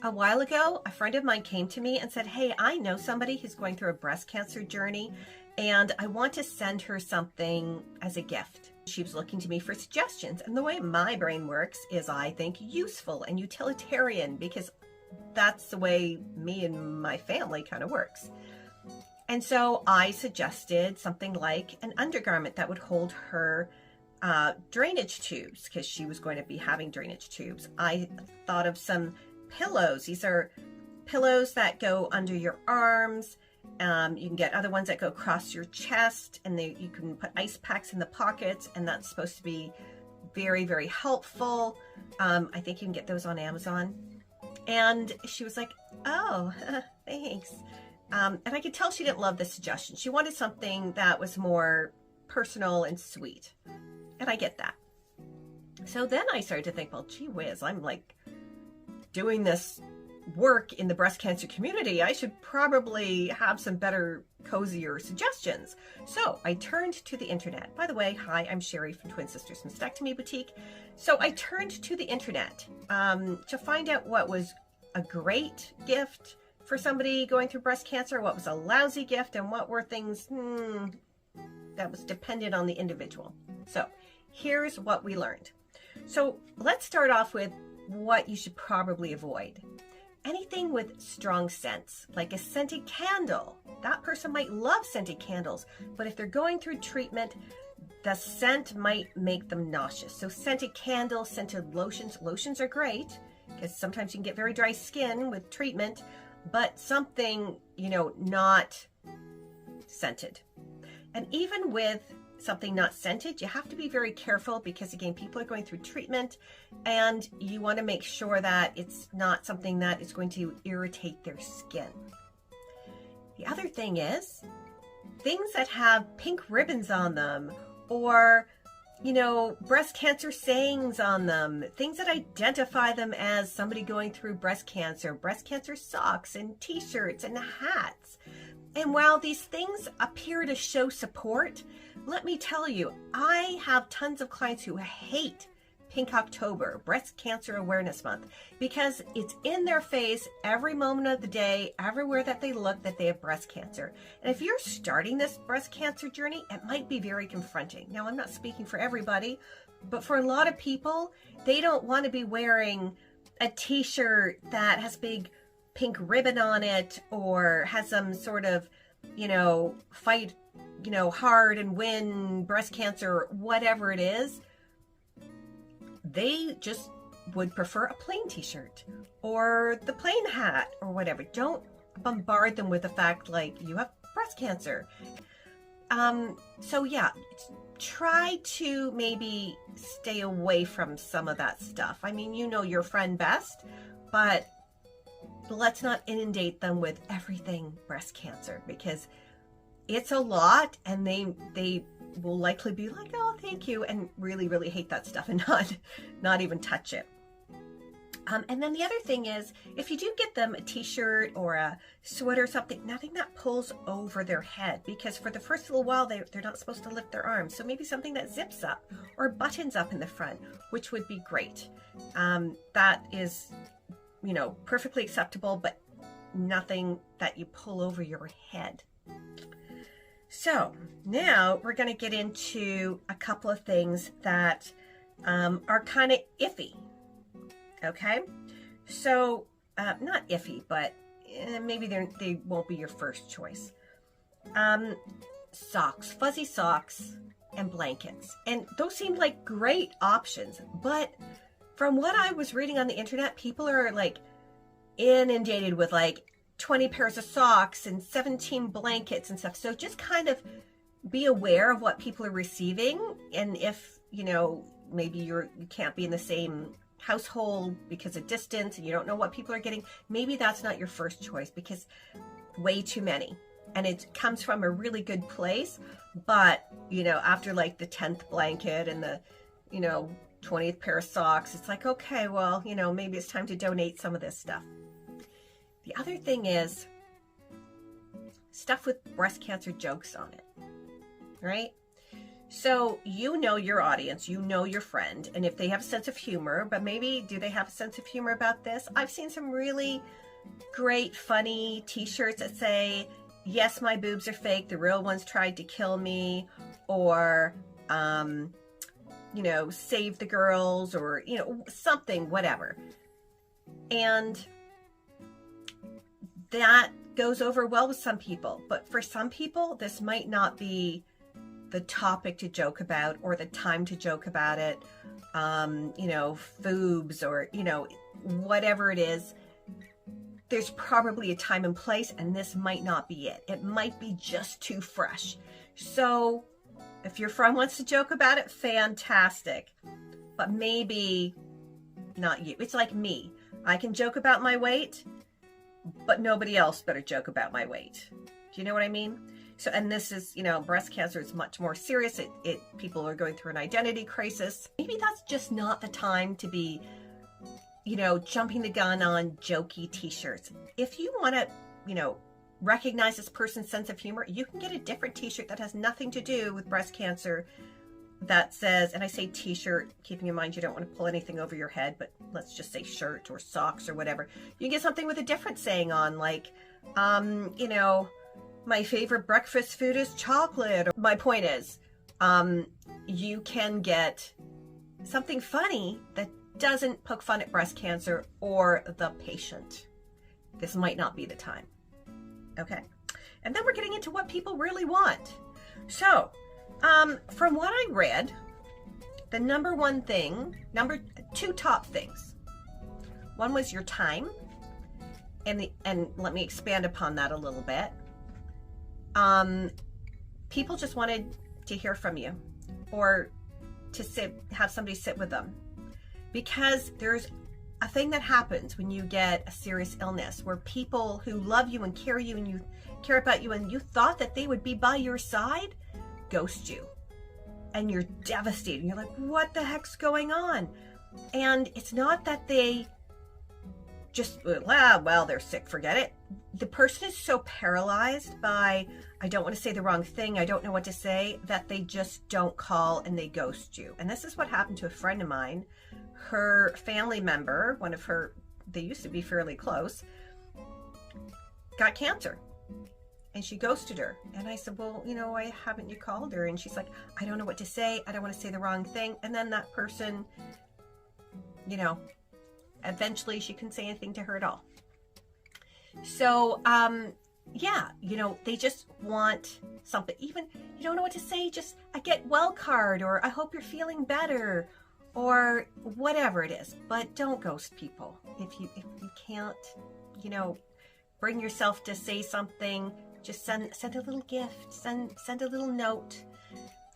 A while ago, a friend of mine came to me and said, "Hey, I know somebody who's going through a breast cancer journey, and I want to send her something as a gift." She was looking to me for suggestions. And the way my brain works is I think useful and utilitarian because that's the way me and my family kind of works. And so I suggested something like an undergarment that would hold her drainage tubes because she was going to be having drainage tubes. I thought of some pillows. These are pillows that go under your arms. You can get other ones that go across your chest, and you can put ice packs in the pockets, and that's supposed to be very, very helpful. I think you can get those on Amazon. And she was like, "Oh, thanks." And I could tell she didn't love the suggestion. She wanted something that was more personal and sweet. And I get that. So then I started to think, well, gee whiz, I'm like doing this work in the breast cancer community. I should probably have some better, cozier suggestions. So I turned to the internet. By the way, hi, I'm Sherry from Twin Sisters Mastectomy Boutique. So I turned to the internet to find out what was a great gift for somebody going through breast cancer, what was a lousy gift, and what were things that was dependent on the individual. So here's what we learned. So let's start off with what you should probably avoid. Anything with strong scents, like a scented candle. That person might love scented candles, but if they're going through treatment, the scent might make them nauseous. So scented candles, scented lotions. Lotions are great because sometimes you can get very dry skin with treatment, but something, not scented. And even with something not scented, you have to be very careful because, again, people are going through treatment and you want to make sure that it's not something that is going to irritate their skin. The other thing is things that have pink ribbons on them or, breast cancer sayings on them, things that identify them as somebody going through breast cancer socks and t-shirts and hats. And while these things appear to show support, let me tell you, I have tons of clients who hate Pink October, Breast Cancer Awareness Month, because it's in their face every moment of the day, everywhere that they look, that they have breast cancer. And if you're starting this breast cancer journey, it might be very confronting. Now, I'm not speaking for everybody, but for a lot of people, they don't want to be wearing a t-shirt that has big pink ribbon on it or has some sort of, fight, hard and win breast cancer, whatever it is. They just would prefer a plain t-shirt or the plain hat or whatever. Don't bombard them with the fact like you have breast cancer. So yeah, try to maybe stay away from some of that stuff. I mean, your friend best, but let's not inundate them with everything breast cancer because it's a lot and they will likely be like, "Oh, thank you," and really, really hate that stuff and not even touch it. And then the other thing is, if you do get them a t-shirt or a sweater or something, nothing that pulls over their head, because for the first little while, they're not supposed to lift their arms. So maybe something that zips up or buttons up in the front, which would be great. That is, perfectly acceptable, but nothing that you pull over your head. So now we're going to get into a couple of things that are kind of iffy. Okay, so not iffy, but maybe they won't be your first choice. Socks, fuzzy socks, and blankets. And those seem like great options, but from what I was reading on the internet, people are like inundated with like 20 pairs of socks and 17 blankets and stuff. So just kind of be aware of what people are receiving. And if, maybe you can't be in the same household because of distance and you don't know what people are getting, maybe that's not your first choice because way too many. And it comes from a really good place. But, after like the 10th blanket and the, 20th pair of socks, it's like, okay, well, maybe it's time to donate some of this stuff. The other thing is stuff with breast cancer jokes on it, right? So you know your audience, you know your friend, and if they have a sense of humor, but maybe do they have a sense of humor about this? I've seen some really great, funny t-shirts that say, yes, my boobs are fake, the real ones tried to kill me, or, you know, save the girls, or, you know, something, whatever. And that goes over well with some people, but for some people, this might not be the topic to joke about or the time to joke about it. You know, foobs, or, you know, whatever it is, there's probably a time and place, and this might not be it. It might be just too fresh. So if your friend wants to joke about it, fantastic, but maybe not you. It's like me. I can joke about my weight, but nobody else better joke about my weight. Do you know what I mean? So, and this is, you know, breast cancer is much more serious. People are going through an identity crisis. Maybe that's just not the time to be, you know, jumping the gun on jokey t-shirts. If you want to, you know, recognize this person's sense of humor, you can get a different t-shirt that has nothing to do with breast cancer that says, and I say t-shirt, keeping in mind you don't want to pull anything over your head, but let's just say shirt or socks or whatever. You can get something with a different saying on, like, you know, my favorite breakfast food is chocolate. My point is, you can get something funny that doesn't poke fun at breast cancer or the patient. This might not be the time. Okay. And then we're getting into what people really want. So, from what I read, the number two top things. One was your time. And let me expand upon that a little bit. People just wanted to hear from you, or to have somebody sit with them, because there's a thing that happens when you get a serious illness, where people who love you and care about you, and you thought that they would be by your side, ghost you, and you're devastated. You're like, what the heck's going on? And it's not that they just, well, they're sick, forget it. The person is so paralyzed by, I don't want to say the wrong thing, I don't know what to say, that they just don't call and they ghost you. And this is what happened to a friend of mine. Her family member, they used to be fairly close, got cancer. And she ghosted her. And I said, well, you know, why haven't you called her? And she's like, I don't know what to say. I don't want to say the wrong thing. And then that person, you know, eventually she couldn't say anything to her at all. So, yeah, you know, they just want something. Even you don't know what to say, just a get well card, or I hope you're feeling better, or whatever it is. But don't ghost people. If you can't, you know, bring yourself to say something, just send a little gift, send a little note.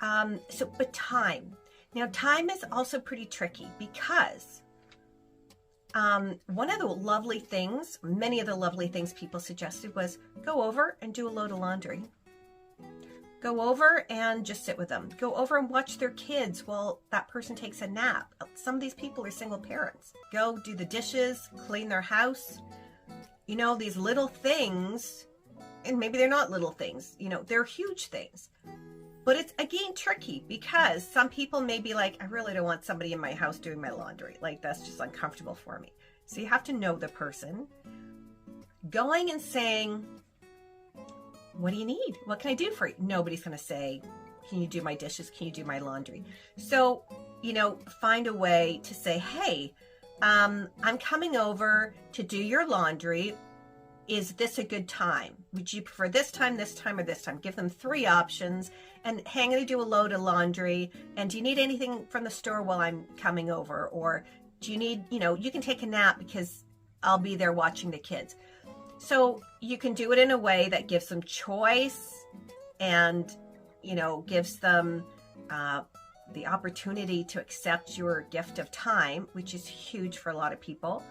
But time. Now, time is also pretty tricky, because one of the lovely things, many of the lovely things people suggested, was go over and do a load of laundry. Go over and just sit with them. Go over and watch their kids while that person takes a nap. Some of these people are single parents. Go do the dishes, clean their house. You know, these little things, and maybe they're not little things, you know, they're huge things. But it's, again, tricky, because some people may be like, I really don't want somebody in my house doing my laundry. Like, that's just uncomfortable for me. So you have to know the person. Going and saying, what do you need? What can I do for you? Nobody's going to say, can you do my dishes? Can you do my laundry? So, you know, find a way to say, hey, I'm coming over to do your laundry. Is this a good time? Would you prefer this time, or this time? Give them 3 options. And hey, I'm going to do a load of laundry. And do you need anything from the store while I'm coming over? Or do you need, you know, you can take a nap because I'll be there watching the kids. So you can do it in a way that gives them choice and, you know, gives them the opportunity to accept your gift of time, which is huge for a lot of people.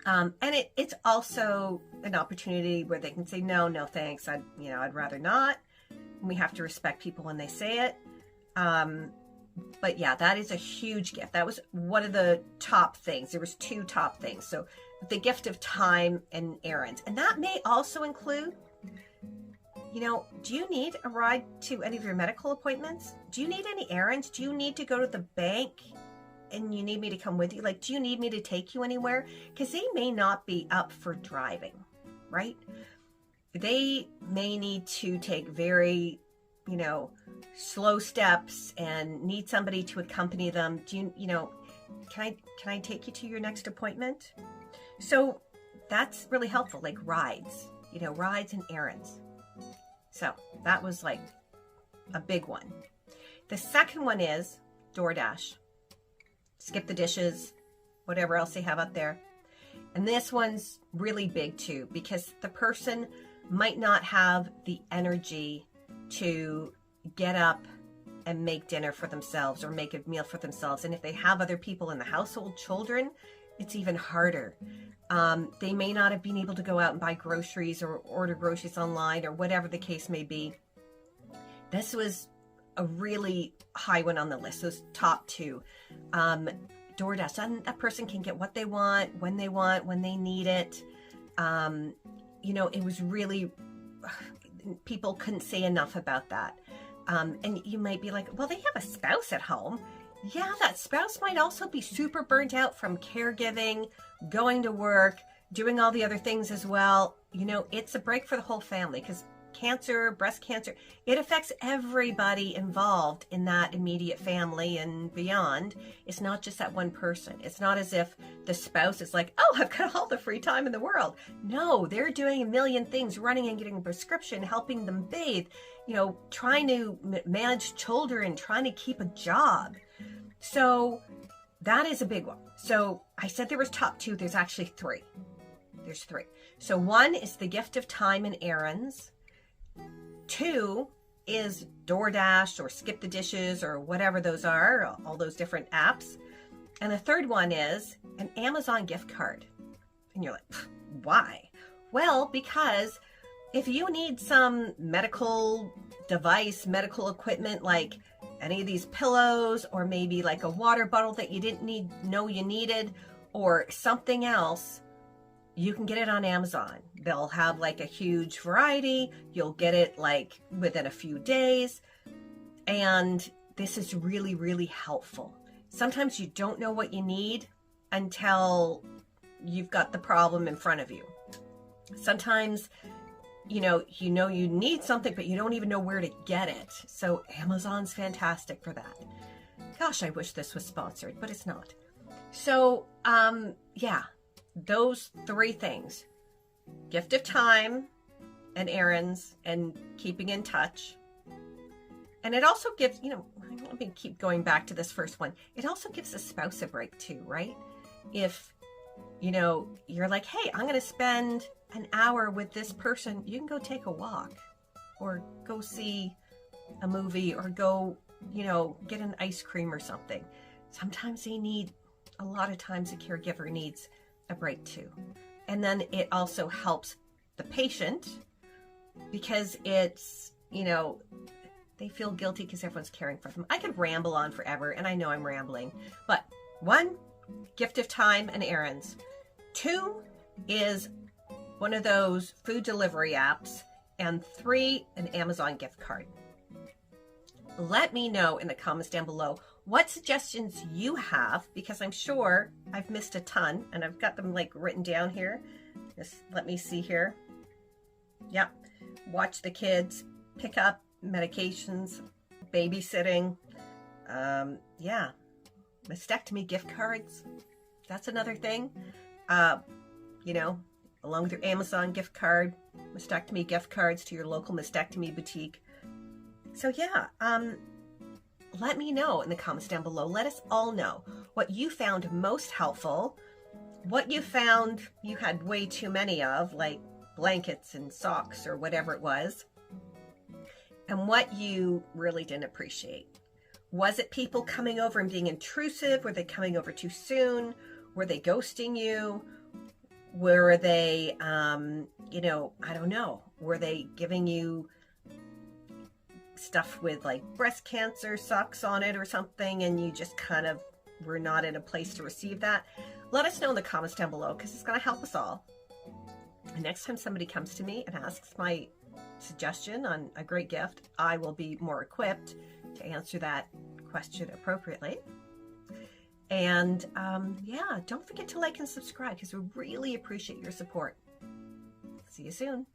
And it's also an opportunity where they can say, no, thanks. I'd rather not. We have to respect people when they say it. But yeah, that is a huge gift. That was one of the top things. There was 2 top things. So the gift of time and errands. And that may also include do you need a ride to any of your medical appointments? Do you need any errands? Do you need to go to the bank and you need me to come with you? Like, do you need me to take you anywhere? Because they may not be up for driving, right? They may need to take very, slow steps and need somebody to accompany them. Can I take you to your next appointment? So that's really helpful, like rides, rides and errands. So that was like a big one. The second one is DoorDash. Skip the dishes, whatever else they have out there. And this one's really big too, because the person might not have the energy to get up and make dinner for themselves or make a meal for themselves. And if they have other people in the household, children, it's even harder. They may not have been able to go out and buy groceries or order groceries online or whatever the case may be. This was a really high one on the list, those top two. DoorDash, and a person can get what they want, when they need it. It was really, people couldn't say enough about that. And you might be like, well, they have a spouse at home. Yeah, that spouse might also be super burnt out from caregiving, going to work, doing all the other things as well. It's a break for the whole family, because cancer, breast cancer, it affects everybody involved in that immediate family and beyond. It's not just that one person. It's not as if the spouse is like, oh, I've got all the free time in the world. No, they're doing a million things, running and getting a prescription, helping them bathe, trying to manage children, trying to keep a job. So that is a big one. So I said there was top two. There's actually three. There's three. So one is the gift of time and errands. Two is DoorDash or Skip the Dishes or whatever those are, all those different apps. And the third one is an Amazon gift card. And you're like, why? Well, because if you need some medical device, medical equipment, like any of these pillows, or maybe like a water bottle that you didn't know you needed, or something else, you can get it on Amazon. They'll have like a huge variety. You'll get it like within a few days. And this is really, really helpful. Sometimes you don't know what you need until you've got the problem in front of you. Sometimes, you need something, but you don't even know where to get it. So Amazon's fantastic for that. Gosh, I wish this was sponsored, but it's not. So, those three things: gift of time and errands and keeping in touch. And it also gives, let me keep going back to this first one. It also gives a spouse a break too, right? If, you're like, hey, I'm going to spend an hour with this person, you can go take a walk or go see a movie or go, get an ice cream or something. Sometimes a lot of times a caregiver needs a break too. And then it also helps the patient, because it's, they feel guilty because everyone's caring for them. I could ramble on forever, and I know I'm rambling, but one, gift of time and errands. Two is one of those food delivery apps. And three, an Amazon gift card. Let me know in the comments down below what suggestions you have, because I'm sure I've missed a ton, and I've got them like written down here. Just let me see here. Yep. Watch the kids, pick up medications, babysitting. Mastectomy gift cards. That's another thing. Along with your Amazon gift card, mastectomy gift cards to your local mastectomy boutique. So let me know in the comments down below. Let us all know what you found most helpful, what you found you had way too many of, like blankets and socks or whatever it was, and what you really didn't appreciate. Was it people coming over and being intrusive? Were they coming over too soon? Were they ghosting you? Were they, I don't know. Were they giving you stuff with like breast cancer socks on it or something, and you just kind of were not in a place to receive that? Let us know in the comments down below, because it's going to help us all. And next time somebody comes to me and asks my suggestion on a great gift, I will be more equipped to answer that question appropriately. And yeah, don't forget to like and subscribe because we really appreciate your support. See you soon.